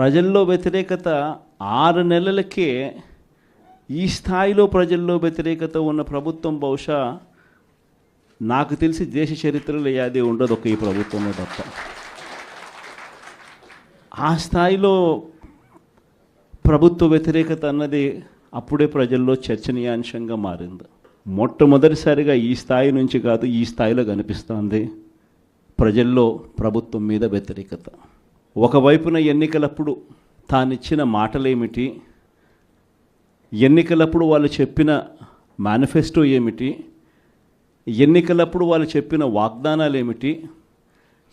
ప్రజల్లో వ్యతిరేకత 6 నెలలకే ఈ స్థాయిలో ప్రజల్లో వ్యతిరేకత ఉన్న ప్రభుత్వం బహుశా నాకు తెలిసి దేశ చరిత్రలో ఏది ఉండదు ఒక ఈ ప్రభుత్వమే తప్ప. ఆ స్థాయిలో ప్రభుత్వ వ్యతిరేకత అన్నది అప్పుడే ప్రజల్లో చర్చనీయాంశంగా మారింది. మొట్టమొదటిసారిగా ఈ స్థాయి నుంచి కాదు, ఈ స్థాయిలో కనిపిస్తుంది ప్రజల్లో ప్రభుత్వం మీద వ్యతిరేకత. ఒకవైపున ఎన్నికలప్పుడు తానిచ్చిన మాటలేమిటి, ఎన్నికలప్పుడు వాళ్ళు చెప్పిన మేనిఫెస్టో ఏమిటి, ఎన్నికలప్పుడు వాళ్ళు చెప్పిన వాగ్దానాలు ఏమిటి,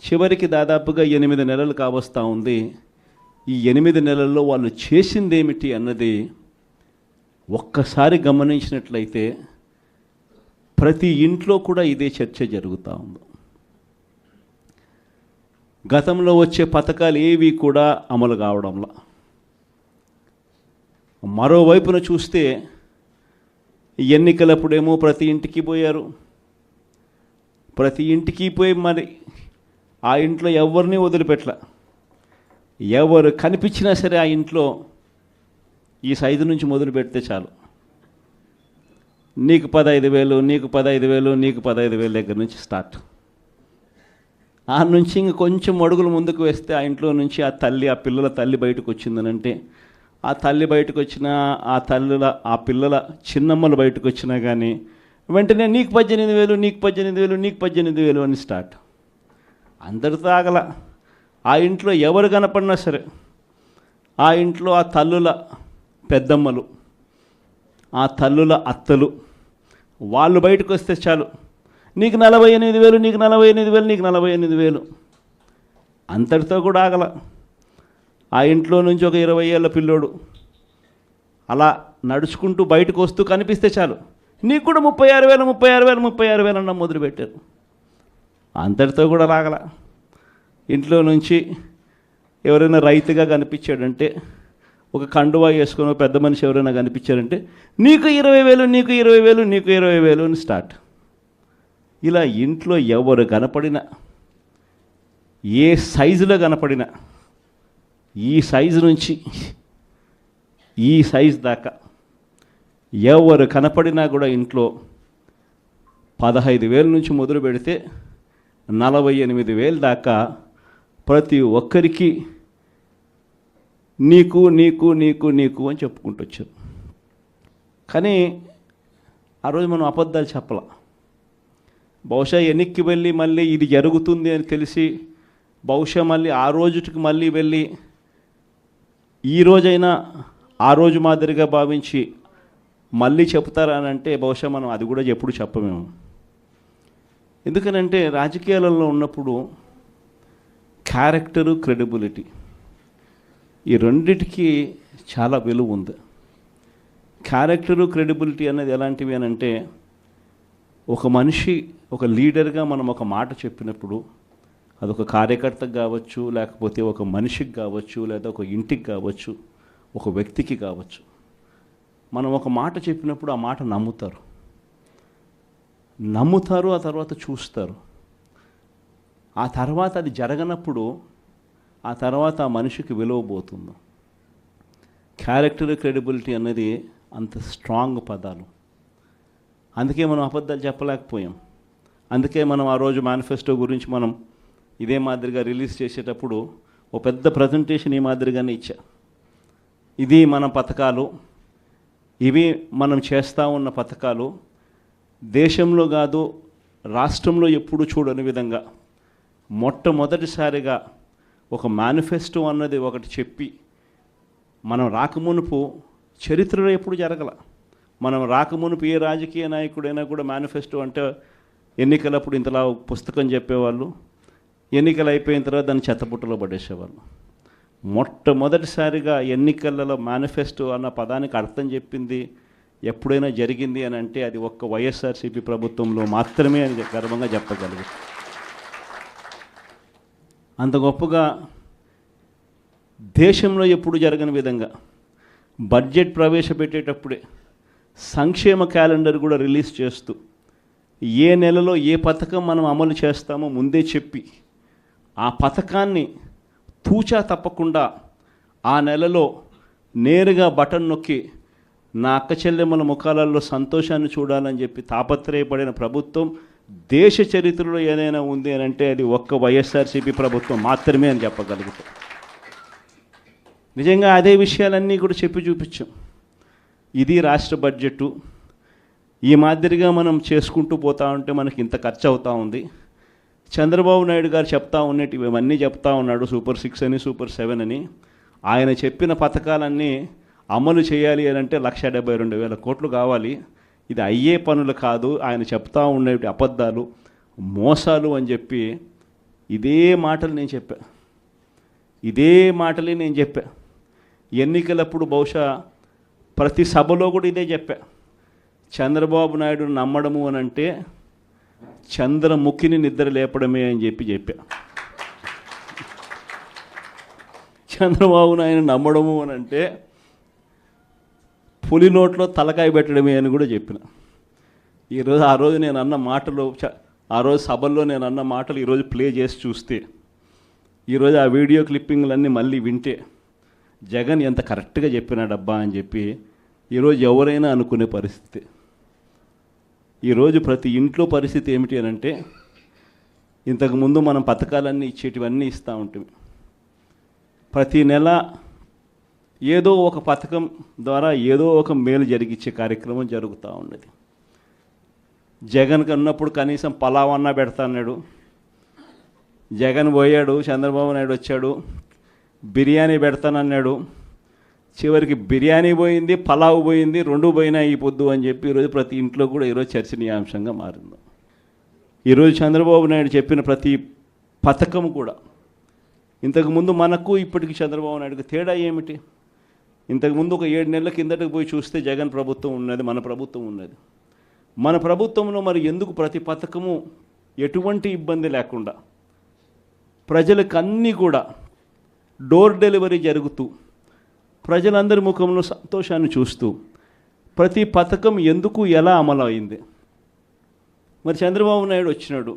చివరికి దాదాపుగా 8 నెలలు కావస్తూ ఉంది. ఈ 8 నెలల్లో వాళ్ళు చేసిందేమిటి అన్నది ఒక్కసారి గమనించినట్లయితే ప్రతి ఇంట్లో కూడా ఇదే చర్చ జరుగుతూ ఉంది. గతంలో వచ్చే పథకాలు ఏవి కూడా అమలు కావడంలా. మరోవైపున చూస్తే ఎన్నికలప్పుడేమో ప్రతి ఇంటికి పోయారు. ప్రతి ఇంటికి పోయి మరి ఆ ఇంట్లో ఎవరిని వదిలిపెట్టల. ఎవరు కనిపించినా సరే ఆ ఇంట్లో ఈ సైజు నుంచి మొదలు పెడితే చాలు, నీకు 15,000, నీకు 15,000, నీకు 15,000 దగ్గర నుంచి స్టార్ట్. ఆ నుంచి ఇంక కొంచెం అడుగులు ముందుకు వేస్తే ఆ ఇంట్లో నుంచి ఆ పిల్లల తల్లి బయటకు వచ్చిందనంటే, ఆ తల్లి బయటకు వచ్చినా, ఆ పిల్లల చిన్నమ్మలు బయటకు వచ్చినా కానీ వెంటనే నీకు 18,000, నీకు 18,000, నీకు 18,000 అని స్టార్ట్. అందరితో ఆగల. ఆ ఇంట్లో ఎవరు కనపడినా సరే ఆ ఇంట్లో ఆ తల్లుల పెద్దమ్మలు, ఆ తల్లుల అత్తలు వాళ్ళు బయటకు వస్తే చాలు, నీకు 48,000, నీకు 48,000, నీకు 48,000. అంతటితో కూడా ఆగల. ఆ ఇంట్లో నుంచి ఒక 20 ఏళ్ళ పిల్లోడు అలా నడుచుకుంటూ బయటకు వస్తూ కనిపిస్తే చాలు, నీకు కూడా 36,000, 36,000, 36,000 అన్న మొదలుపెట్టారు. అంతటితో కూడా రాగల. ఇంట్లో నుంచి ఎవరైనా రైతుగా కనిపించాడంటే, ఒక కండువా వేసుకుని పెద్ద మనిషి ఎవరైనా కనిపించారంటే, నీకు 20,000, నీకు 20,000, నీకు 20,000 అని స్టార్ట్. ఇలా ఇంట్లో ఎవరు కనపడినా, ఏ సైజులో కనపడినా, ఈ సైజు నుంచి ఈ సైజు దాకా ఎవరు కనపడినా కూడా ఇంట్లో 15,000 నుంచి మొదలు పెడితే 48,000 దాకా ప్రతి ఒక్కరికి నీకు నీకు నీకు నీకు అని చెప్పుకుంటూ వచ్చారు. కానీ ఆ రోజు మనం అబద్ధాలు చెప్పాల. బహుశా వెనక్కి వెళ్ళి మళ్ళీ ఇది జరుగుతుంది అని తెలిసి బహుశా మళ్ళీ ఆ రోజుకి మళ్ళీ వెళ్ళి ఈ రోజైనా ఆ రోజు మాదిరిగా భావించి మళ్ళీ చెప్తారా అని అంటే బహుశా మనం అది కూడా ఎప్పుడు చెప్పమేము. ఎందుకనంటే రాజకీయాలలో ఉన్నప్పుడు క్యారెక్టరు, క్రెడిబిలిటీ ఈ రెండిటికి చాలా విలువ ఉంది. క్యారెక్టరు, క్రెడిబిలిటీ అనేది ఎలాంటివి అని అంటే, ఒక మనిషి ఒక లీడర్గా మనం ఒక మాట చెప్పినప్పుడు అదొక కార్యకర్తకు కావచ్చు, లేకపోతే ఒక మనిషికి కావచ్చు, లేదా ఒక ఇంటికి కావచ్చు, ఒక వ్యక్తికి కావచ్చు, మనం ఒక మాట చెప్పినప్పుడు ఆ మాట నమ్ముతారు. ఆ తర్వాత చూస్తారు. ఆ తర్వాత అది జరగనప్పుడు ఆ తర్వాత ఆ మనిషికి విలువ పోతుంది. క్యారెక్టర్, క్రెడిబిలిటీ అనేది అంత స్ట్రాంగ్ పదాలు. అందుకే మనం అబద్ధాలు చెప్పలేకపోయాం. అందుకే మనం ఆ రోజు మేనిఫెస్టో గురించి మనం ఇదే మాదిరిగా రిలీజ్ చేసేటప్పుడు ఒక పెద్ద ప్రజెంటేషన్ ఈ మాదిరిగానే ఇచ్చా. ఇది మన పథకాలు, ఇవి మనం చేస్తూ ఉన్న పథకాలు, దేశంలో కాదు రాష్ట్రంలో ఎప్పుడు చూడని విధంగా మొట్టమొదటిసారిగా ఒక మేనిఫెస్టో అన్నది ఒకటి చెప్పి, మనం రాకమునుపు చరిత్రలో ఎప్పుడు జరగల. మనం రాకమునుపు ఏ రాజకీయ నాయకుడైనా కూడా మేనిఫెస్టో అంటే ఎన్నికలప్పుడు ఇంతలా పుస్తకం చెప్పేవాళ్ళు, ఎన్నికలు అయిపోయిన తర్వాత దాన్ని చెత్తపుట్టలో పడేసేవాళ్ళు. మొట్టమొదటిసారిగా ఎన్నికలలో మేనిఫెస్టో అన్న పదానికి అర్థం చెప్పింది ఎప్పుడైనా జరిగింది అని అంటే అది ఒక్క వైఎస్ఆర్సీపీ ప్రభుత్వంలో మాత్రమే అని గర్వంగా చెప్పగలిగారు. అంత గొప్పగా దేశంలో ఎప్పుడు జరగని విధంగా బడ్జెట్ ప్రవేశపెట్టేటప్పుడే సంక్షేమ క్యాలెండర్ కూడా రిలీజ్ చేస్తూ ఏ నెలలో ఏ పథకం మనం అమలు చేస్తామో ముందే చెప్పి ఆ పథకాన్ని తూచా తప్పకుండా ఆ నెలలో నేరుగా బటన్ నొక్కి నా అక్క చెల్లెమ్మల ముఖాలలో సంతోషాన్ని చూడాలని చెప్పి తాపత్రయపడిన ప్రభుత్వం దేశ చరిత్రలో ఏదైనా ఉంది అని అంటే అది ఒక్క వైఎస్ఆర్సీపీ ప్రభుత్వం మాత్రమే అని చెప్పగలుగుతాం. నిజంగా అదే విషయాలన్నీ కూడా చెప్పి చూపించాం. ఇది రాష్ట్ర బడ్జెటు. ఈ మాదిరిగా మనం చేసుకుంటూ పోతా ఉంటే మనకి ఇంత ఖర్చు అవుతూ ఉంది. చంద్రబాబు నాయుడు గారు చెప్తా ఉన్నట్టు ఇవన్నీ చెప్తా ఉన్నాడు, సూపర్ 6 అని సూపర్ 7 అని. ఆయన చెప్పిన పథకాలన్నీ అమలు చేయాలి అని అంటే 1,72,000 కోట్లు కావాలి. ఇది అయ్యే పనులు కాదు, ఆయన చెప్తా ఉండే అబద్ధాలు, మోసాలు అని చెప్పి ఇదే మాటలు నేను చెప్పా. ఇదే మాటలే నేను చెప్పా. ఎన్నికలప్పుడు బహుశా ప్రతి సభలో కూడా ఇదే చెప్పా. చంద్రబాబు నాయుడు నమ్మడము అని అంటే చంద్రముఖిని నిద్ర లేపడమే అని చెప్పా. చంద్రబాబు నాయుడు నమ్మడము అని అంటే పులి నోట్లో తలకాయ పెట్టడమే అని కూడా చెప్పిన. ఈరోజు ఆ రోజు నేను అన్న మాటలు, ఆ రోజు సభల్లో నేను అన్న మాటలు ఈరోజు ప్లే చేసి చూస్తే, ఈరోజు ఆ వీడియో క్లిప్పింగ్లన్నీ మళ్ళీ వింటే జగన్ ఎంత కరెక్ట్గా చెప్పినాడబ్బా అని చెప్పి ఈరోజు ఎవరైనా అనుకునే పరిస్థితి. ఈరోజు ప్రతి ఇంట్లో పరిస్థితి ఏమిటి అని అంటే, ఇంతకుముందు మనం పథకాలన్నీ ఇచ్చేటివన్నీ ఇస్తూ ఉంటుంది. ప్రతి నెల ఏదో ఒక పథకం ద్వారా ఏదో ఒక మేలు జరిగించే కార్యక్రమం జరుగుతూ ఉన్నది. జగన్ కన్నప్పుడు కనీసం పలావన్నా పెడతా అన్నాడు. జగన్ పోయాడు, చంద్రబాబు నాయుడు వచ్చాడు, బిర్యానీ పెడతానన్నాడు. చివరికి బిర్యానీ పోయింది, పలావ్ పోయింది, 2 పోయినా ఈ పొద్దు అని చెప్పి ఈరోజు ప్రతి ఇంట్లో కూడా ఈరోజు చర్చనీయాంశంగా మారింది. ఈరోజు చంద్రబాబు నాయుడు చెప్పిన ప్రతి పథకం కూడా, ఇంతకుముందు మనకు ఇప్పటికి చంద్రబాబు నాయుడుకి తేడా ఏమిటి? ఇంతకుముందు ఒక 7 నెలల కిందటకు పోయి చూస్తే జగన్ ప్రభుత్వం ఉన్నది, మన ప్రభుత్వం ఉన్నది. మన ప్రభుత్వంలో మరి ఎందుకు ప్రతి పథకము ఎటువంటి ఇబ్బంది లేకుండా ప్రజలకు అన్నీ కూడా డోర్ డెలివరీ జరుగుతూ ప్రజలందరి ముఖంలో సంతోషాన్ని చూస్తూ ప్రతి పథకం ఎందుకు ఎలా అమలు అయింది? మరి చంద్రబాబు నాయుడు వచ్చినాడు,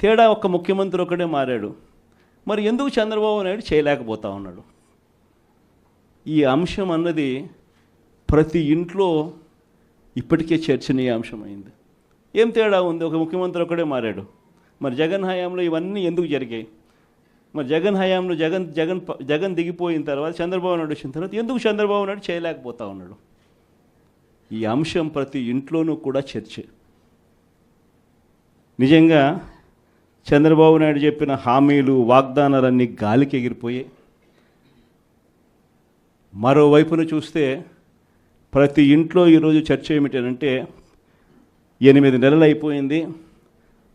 తేడా ఒక్క ముఖ్యమంత్రి ఒకడే మారాడు. మరి ఎందుకు చంద్రబాబు నాయుడు చేయలేకపోతా ఉన్నాడు? ఈ అంశం అన్నది ప్రతి ఇంట్లో ఇప్పటికే చర్చనీయాంశమైంది. ఏం తేడా ఉంది? ఒక ముఖ్యమంత్రి ఒకడే మారాడు. మరి జగన్ హయాంలో ఇవన్నీ ఎందుకు జరిగాయి? మరి జగన్ హయాంలో జగన్ దిగిపోయిన తర్వాత చంద్రబాబు నాయుడు వచ్చిన తర్వాత ఎందుకు చంద్రబాబు నాయుడు చేయలేకపోతా ఉన్నాడు? ఈ అంశం ప్రతి ఇంట్లోనూ కూడా చర్చ. నిజంగా చంద్రబాబు నాయుడు చెప్పిన హామీలు, వాగ్దానాలన్నీ గాలికి ఎగిరిపోయాయి. మరోవైపున చూస్తే ప్రతి ఇంట్లో ఈరోజు చర్చ ఏమిటంటే, 8 నెలలు అయిపోయింది,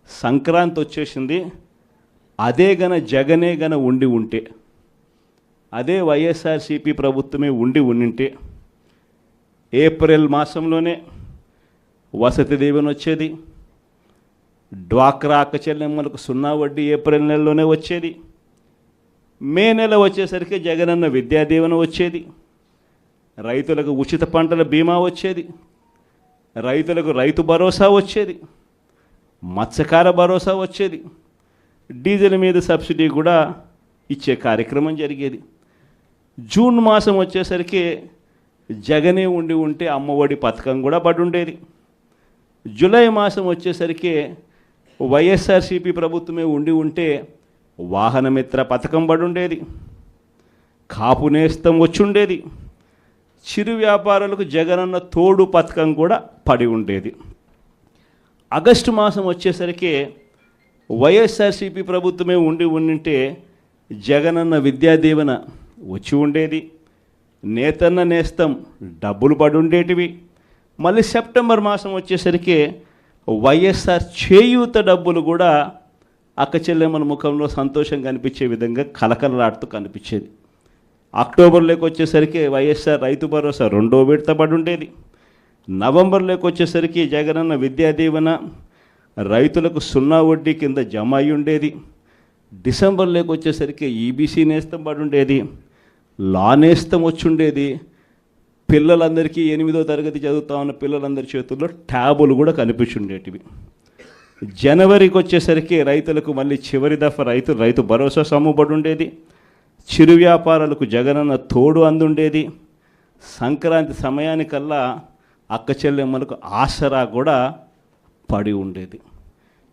సంక్రాంతి వచ్చేసింది, అదే జగనే ఉండి ఉంటే, అదే వైఎస్ఆర్సీపీ ప్రభుత్వమే ఉండింటే ఏప్రిల్ మాసంలోనే వసతి దీవెన వచ్చేది, డ్వాక్రా అక్క చెల్లెమ్మలకు 0 వడ్డీ ఏప్రిల్ నెలలోనే వచ్చేది, మే నెల వచ్చేసరికి జగనన్న విద్యా దీవెన వచ్చేది, రైతులకు ఉచిత పంటల బీమా వచ్చేది, రైతులకు రైతు భరోసా వచ్చేది, మత్స్యకార భరోసా వచ్చేది, డీజిల్ మీద సబ్సిడీ కూడా ఇచ్చే కార్యక్రమం జరిగేది. జూన్ మాసం వచ్చేసరికి జగనే ఉంటే అమ్మఒడి పథకం కూడా పడి ఉండేది. జూలై మాసం వచ్చేసరికి వైఎస్ఆర్సీపీ ప్రభుత్వమే ఉంటే వాహనమిత్ర పథకం పడి ఉండేది, కాపు నేస్తం వచ్చి ఉండేది, చిరు వ్యాపారులకు జగనన్న తోడు పథకం కూడా పడి ఉండేది. ఆగస్టు మాసం వచ్చేసరికి వైఎస్ఆర్సీపీ ప్రభుత్వమే ఉంటే జగనన్న విద్యా దీవెన వచ్చి ఉండేది, నేతన్న నేస్తం డబ్బులు పడి ఉండేటివి. మళ్ళీ సెప్టెంబర్ మాసం వచ్చేసరికి వైఎస్ఆర్ చేయూత డబ్బులు కూడా అక్క చెల్లెమ్మల ముఖంలో సంతోషం కనిపించే విధంగా కలకలలాడుతూ కనిపించేది. అక్టోబర్లోకి వచ్చేసరికి వైఎస్ఆర్ రైతు భరోసా 2వ విడత పడి ఉండేది. నవంబర్లోకి వచ్చేసరికి జగనన్న విద్యా దీవెన రైతులకు 0 వడ్డీ కింద జమ అయి ఉండేది. డిసెంబర్లోకి వచ్చేసరికి ఈబీసీ నేస్తం పడి ఉండేది, లా నేస్తం వచ్చి ఉండేది. పిల్లలందరికీ 8వ తరగతి చదువుతా ఉన్న పిల్లలందరి చేతుల్లో ట్యాబులు కూడా కనిపించుండేటివి. జనవరికి వచ్చేసరికి రైతులకు మళ్ళీ చివరి దఫా రైతు భరోసా సొమ్ము పడి ఉండేది. చిరు వ్యాపారాలకు జగనన్న తోడు అందుండేది. సంక్రాంతి సమయానికల్లా అక్క చెల్లెమ్మలకు ఆసరా కూడా పడి ఉండేది.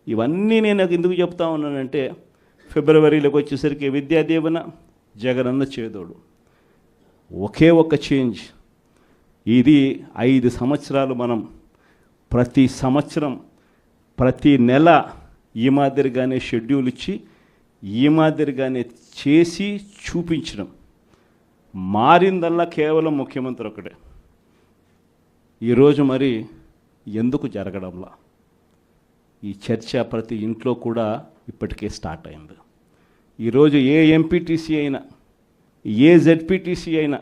ఇవన్నీ నేను ఎందుకు చెప్తా ఉన్నానంటే, ఫిబ్రవరిలోకి వచ్చేసరికి విద్యా దీవెన, జగనన్న చేదోడు, ఒకే ఒక చేంజ్. ఇది 5 సంవత్సరాలు మనం ప్రతి సంవత్సరం ప్రతి నెల ఈ మాదిరిగానే షెడ్యూల్ ఇచ్చి ఈ మాదిరిగానే చేసి చూపించడం. మారిందల్లా కేవలం ముఖ్యమంత్రి ఒకటే. ఈరోజు మరి ఎందుకు జరగడంలా ఈ చర్చ ప్రతి ఇంట్లో కూడా ఇప్పటికే స్టార్ట్ అయింది. ఈరోజు ఏ ఎంపీటీసీ అయినా, ఏ జెడ్పీటీసీ అయినా,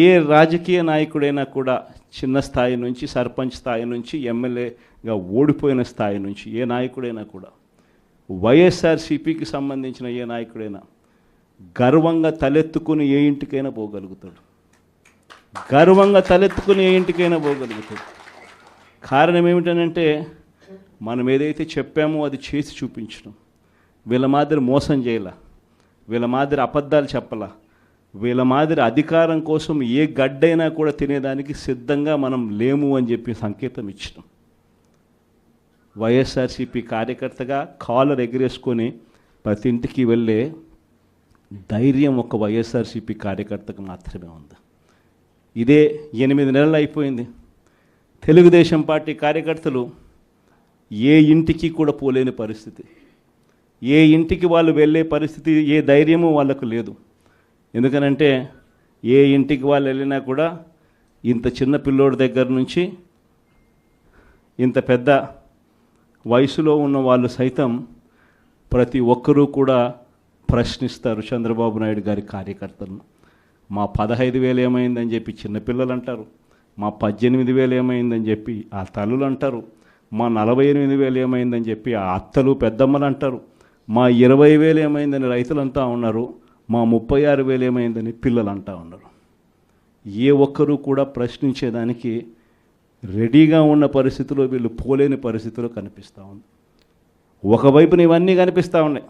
ఏ రాజకీయ నాయకుడైనా కూడా చిన్న స్థాయి నుంచి, సర్పంచ్ స్థాయి నుంచి, ఎమ్మెల్యేగా ఓడిపోయిన స్థాయి నుంచి ఏ నాయకుడైనా కూడా, వైఎస్ఆర్సీపీకి సంబంధించిన ఏ నాయకుడైనా గర్వంగా తలెత్తుకుని ఏ ఇంటికైనా పోగలుగుతాడు. గర్వంగా తలెత్తుకుని ఏ ఇంటికైనా పోగలుగుతాడు. కారణం ఏమిటనంటే, మనం ఏదైతే చెప్పామో అది చేసి చూపించడం. వీళ్ళ మాదిరి మోసం చేయాల, వీళ్ళ మాదిరి అబద్ధాలు చెప్పాల, వీళ్ళ మాదిరి అధికారం కోసం ఏ గడ్డైనా కూడా తినేదానికి సిద్ధంగా మనం లేము అని చెప్పి సంకేతం ఇచ్చినాం. వైఎస్ఆర్సీపీ కార్యకర్తగా కాలర్ ఎగిరేసుకొని ప్రతి ఇంటికి వెళ్ళే ధైర్యం ఒక వైఎస్ఆర్సీపీ కార్యకర్తకు మాత్రమే ఉంది. ఇదే 8 నెలలు అయిపోయింది. తెలుగుదేశం పార్టీ కార్యకర్తలు ఏ ఇంటికి కూడా పోలేని పరిస్థితి, ఏ ఇంటికి వాళ్ళు వెళ్ళే పరిస్థితి, ఏ ధైర్యము వాళ్ళకు లేదు. ఎందుకనంటే ఏ ఇంటికి వాళ్ళు వెళ్ళినా కూడా ఇంత చిన్న పిల్లోడి దగ్గర నుంచి ఇంత పెద్ద వయసులో ఉన్న వాళ్ళు సైతం ప్రతి ఒక్కరూ కూడా ప్రశ్నిస్తారు చంద్రబాబు నాయుడు గారి కార్యకర్తలను. మా 15,000 ఏమైందని చెప్పి చిన్నపిల్లలు అంటారు, మా 18,000 ఏమైందని చెప్పి ఆ తల్లులు అంటారు, మా 48,000 ఏమైందని చెప్పి ఆ అత్తలు పెద్దమ్మలు అంటారు, మా 20,000 ఏమైందని రైతులంతా ఉన్నారు, మా 36,000 ఏమైందని పిల్లలు అంటూ ఉన్నారు. ఏ ఒక్కరూ కూడా ప్రశ్నించేదానికి రెడీగా ఉన్న పరిస్థితిలో వీళ్ళు పోలేని పరిస్థితిలో కనిపిస్తూ ఉంది. ఒకవైపున ఇవన్నీ కనిపిస్తూ ఉన్నాయి.